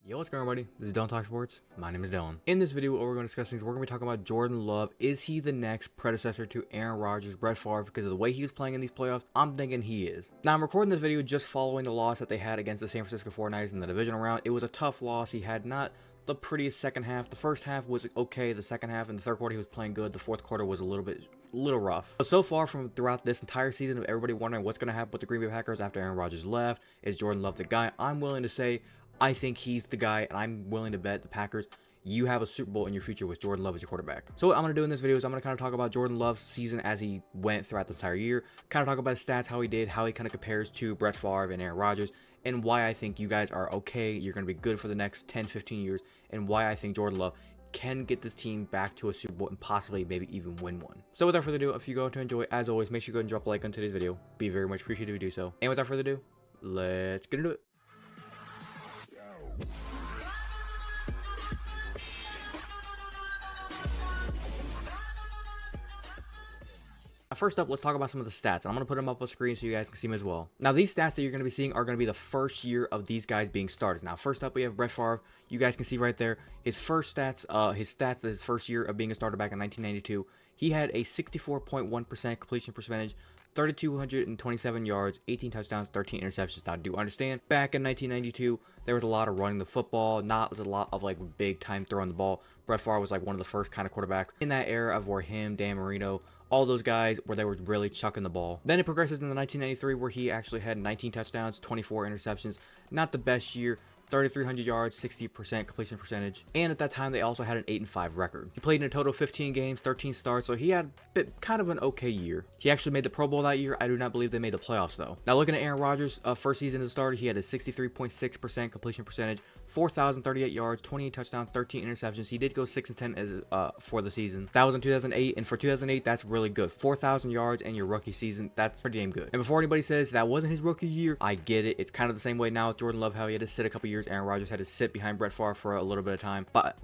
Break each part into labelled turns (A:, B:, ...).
A: Yo, what's going on, everybody? This is Dylan Talk Sports. My name is Dylan. In this video, what we're going to discuss is we're going to be talking about Jordan Love. Is he the next predecessor to Aaron Rodgers, Brett Favre? Because of the way he was playing in these playoffs, I'm thinking he is. Now, I'm recording this video just following the loss that they had against the San Francisco 49ers in the divisional round. It was a tough loss. He had not the prettiest second half. The first half was okay. The second half and the third quarter, he was playing good. The fourth quarter was a little rough. But so far from throughout this entire season of everybody wondering what's going to happen with the Green Bay Packers after Aaron Rodgers left, is Jordan Love the guy? I'm willing to say I think he's the guy, and I'm willing to bet the Packers, you have a Super Bowl in your future with Jordan Love as your quarterback. So what I'm going to do in this video is I'm going to kind of talk about Jordan Love's season as he went throughout the entire year, kind of talk about his stats, how he did, how he kind of compares to Brett Favre and Aaron Rodgers, and why I think you guys are okay, you're going to be good for the next 10-15 years, and why I think Jordan Love can get this team back to a Super Bowl and possibly maybe even win one. So without further ado, if you go to enjoy, as always, make sure you go and drop a like on today's video. Be very much appreciated if you do so. And without further ado, let's get into it. First up, let's talk about some of the stats. I'm going to put them up on screen so you guys can see them as well. Now, these stats that you're going to be seeing are going to be the first year of these guys being starters. Now, first up, we have Brett Favre. You guys can see right there his first stats, his first year of being a starter back in 1992. He had a 64.1% completion percentage, 3,227 yards, 18 touchdowns, 13 interceptions. Now, do understand, back in 1992, there was a lot of running the football, not a lot of like big time throwing the ball. Brett Favre was like one of the first kind of quarterbacks in that era of where him, Dan Marino, all those guys where they were really chucking the ball. Then it progresses in the 1993 where he actually had 19 touchdowns, 24 interceptions. Not the best year. 3,300 yards, 60% completion percentage, and at that time they also had an 8-5 record. He played in a total of 15 games, 13 starts, so he had kind of an okay year. He actually made the Pro Bowl that year. I do not believe they made the playoffs though. Now looking at Aaron Rodgers' first season as a starter, he had a 63.6% completion percentage, 4,038 yards, 28 touchdowns, 13 interceptions. He did go 6-10 as for the season. That was in 2008, and for 2008, that's really good. 4,000 yards in your rookie season, that's pretty damn good. And before anybody says that wasn't his rookie year, I get it. It's kind of the same way now with Jordan Love, how he had to sit a couple years. Aaron Rodgers had to sit behind Brett Favre for a little bit of time, but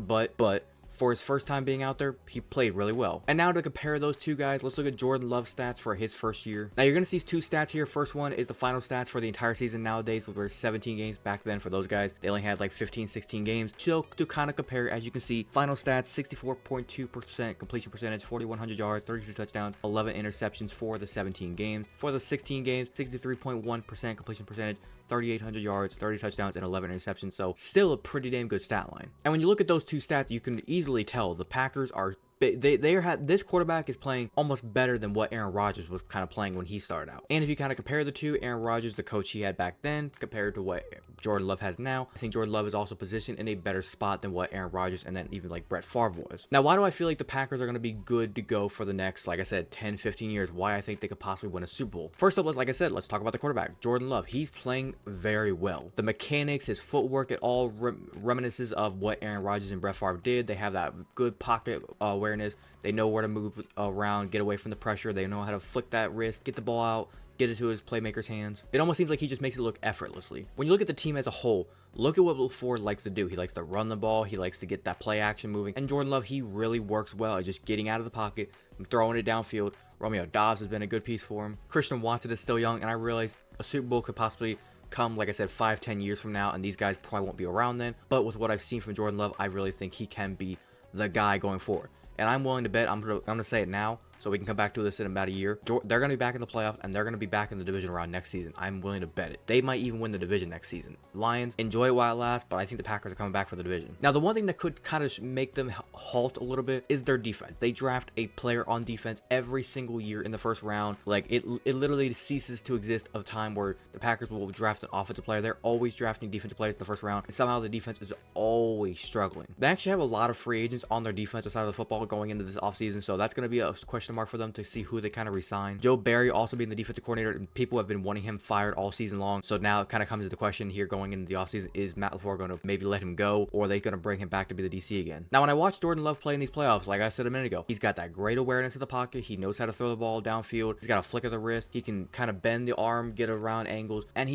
A: for his first time being out there, he played really well. And now to compare those two guys, let's look at Jordan Love's stats for his first year. Now you're going to see two stats here. First one is the final stats for the entire season nowadays, where 17 games. Back then for those guys, they only had like 15, 16 games. So to kind of compare, as you can see, final stats, 64.2% completion percentage, 4,100 yards, 32 touchdowns, 11 interceptions for the 17 games. For the 16 games, 63.1% completion percentage, 3,800 yards, 30 touchdowns, and 11 interceptions. So still a pretty damn good stat line. And when you look at those two stats, you can easily tell the Packers are this quarterback is playing almost better than what Aaron Rodgers was kind of playing when he started out. And if you kind of compare the two, Aaron Rodgers, the coach he had back then, compared to what Jordan Love has now, I think Jordan Love is also positioned in a better spot than what Aaron Rodgers and then even like Brett Favre was. Now, why do I feel like the Packers are going to be good to go for the next, like I said, 10, 15 years? Why I think they could possibly win a Super Bowl? First up, like I said, let's talk about the quarterback, Jordan Love. He's playing very well. The mechanics, his footwork, it all reminisces of what Aaron Rodgers and Brett Favre did. They have that good pocket awareness. They know where to move around, get away from the pressure. They know how to flick that wrist, get the ball out, get it to his playmaker's hands. It almost seems like he just makes it look effortlessly. When you look at the team as a whole, look at what Ford likes to do. He likes to run the ball. He likes to get that play action moving. And Jordan Love, he really works well at just getting out of the pocket and throwing it downfield. Romeo Doubs has been a good piece for him. Christian Watson is still young, and I realize a Super Bowl could possibly come, like I said, 5-10 years from now, and these guys probably won't be around then. But with what I've seen from Jordan Love, I really think he can be the guy going forward. And I'm willing to bet, I'm gonna say it now, so we can come back to this in about a year. They're going to be back in the playoffs, and they're going to be back in the division round next season. I'm willing to bet it. They might even win the division next season. Lions, enjoy it while it lasts, but I think the Packers are coming back for the division. Now, the one thing that could kind of make them halt a little bit is their defense. They draft a player on defense every single year in the first round. Like, it literally ceases to exist of time where the Packers will draft an offensive player. They're always drafting defensive players in the first round, and somehow the defense is always struggling. They actually have a lot of free agents on their defensive side of the football going into this offseason, so that's going to be a question mark for them to see who they kind of resign. Joe Barry also being the defensive coordinator, and people have been wanting him fired all season long. So now it kind of comes into the question here going into the offseason, is Matt LaFleur going to maybe let him go, or are they going to bring him back to be the DC again? Now, when I watch Jordan Love play in these playoffs, like I said a minute ago, he's got that great awareness of the pocket. He knows how to throw the ball downfield. He's got a flick of the wrist. He can kind of bend the arm, get around angles, and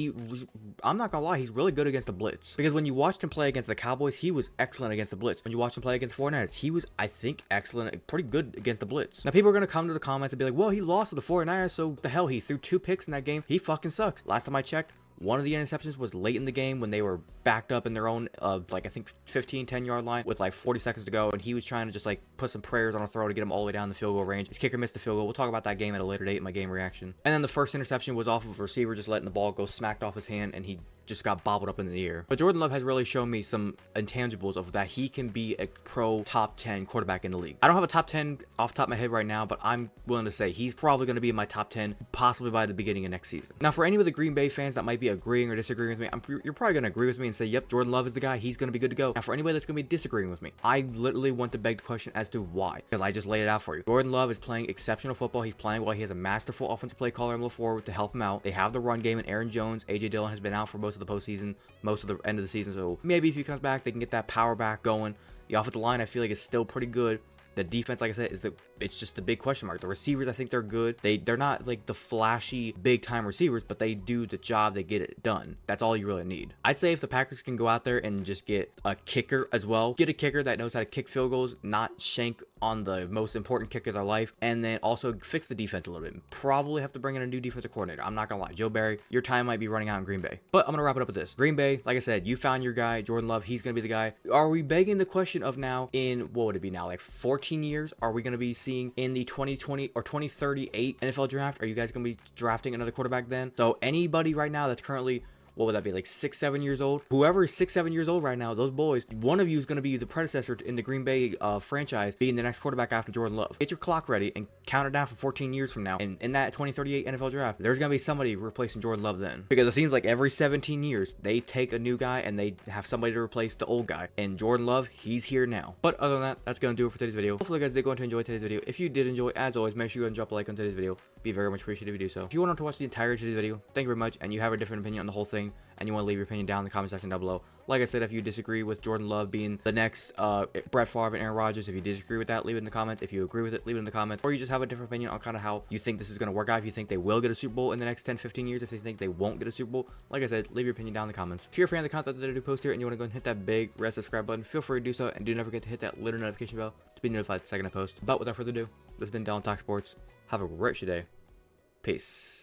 A: I'm not gonna lie, he's really good against the blitz. Because when you watched him play against the Cowboys, he was excellent against the blitz. When you watched him play against 49ers, he was, I think, excellent, pretty good against the blitz. Now, people are going to come to the comments and be like, well, he lost to the 49ers, so what the hell, he threw 2 picks in that game. He fucking sucks. Last time I checked, One of the interceptions was late in the game when they were backed up in their own, like I think 10 yard line with like 40 seconds to go, and he was trying to just like put some prayers on a throw to get him all the way down the field goal range. His kicker missed the field goal. We'll talk about that game at a later date in my game reaction. And then the first interception was off of a receiver just letting the ball go smacked off his hand, and he just got bobbled up in the air. But Jordan Love has really shown me some intangibles of that he can be a pro top 10 quarterback in the league. I don't have a top 10 off the top of my head right now, but I'm willing to say he's probably going to be in my top 10 possibly by the beginning of next season. Now, for any of the Green Bay fans that might be agreeing or disagreeing with me, you're probably going to agree with me and say, yep, Jordan Love is the guy. He's going to be good to go. Now, for anybody that's going to be disagreeing with me, I literally want to beg the question as to why, because I just laid it out for you. Jordan Love is playing exceptional football. He's playing well. He has a masterful offensive play caller in LaFleur to help him out. They have the run game, and Aaron Jones, AJ Dillon has been out for most of the postseason, most of the end of the season, so maybe if he comes back, they can get that power back going. The offensive line, I feel like, is still pretty good. The defense, like I said, it's just the big question mark. The receivers, I think they're good. They're not like the flashy big time receivers, but they do the job. They get it done. That's all you really need. I'd say if the Packers can go out there and just get a kicker as well, get a kicker that knows how to kick field goals, not shank on the most important kick of their life, and then also fix the defense a little bit. Probably have to bring in a new defensive coordinator. I'm not gonna lie, Joe Barry, your time might be running out in Green Bay. But I'm gonna wrap it up with this. Green Bay, like I said, you found your guy, Jordan Love. He's gonna be the guy. Are we begging the question of now in, what would it be now, like 14 years? Are we gonna be seeing in the 2020 or 2038 NFL draft? Are you guys gonna be drafting another quarterback then? So anybody right now that's currently, what would that be, like 6-7 years old? Whoever is 6-7 years old right now, those boys, one of you is going to be the predecessor in the Green Bay franchise, being the next quarterback after Jordan Love. Get your clock ready and count it down for 14 years from now. And in that 2038 NFL draft, there's going to be somebody replacing Jordan Love then. Because it seems like every 17 years, they take a new guy and they have somebody to replace the old guy. And Jordan Love, he's here now. But other than that, that's going to do it for today's video. Hopefully you guys did go on to enjoy today's video. If you did enjoy, as always, make sure you go and drop a like on today's video. Be very much appreciated if you do so. If you want to watch the entire today's video, thank you very much, and you have a different opinion on the whole thing, and you want to leave your opinion down in the comment section down below. Like I said, if you disagree with Jordan Love being the next Brett Favre and Aaron Rodgers, if you disagree with that, leave it in the comments. If you agree with it, leave it in the comments. Or you just have a different opinion on kind of how you think this is going to work out. If you think they will get a Super Bowl in the next 10-15 years, if they think they won't get a Super Bowl, like I said, leave your opinion down in the comments. If you're a fan of the content that I do post here and you want to go and hit that big red subscribe button, feel free to do so, and do not forget to hit that little notification bell to be notified the second I post. But without further ado, this has been Dylan Talk Sports. Have a great day. Peace.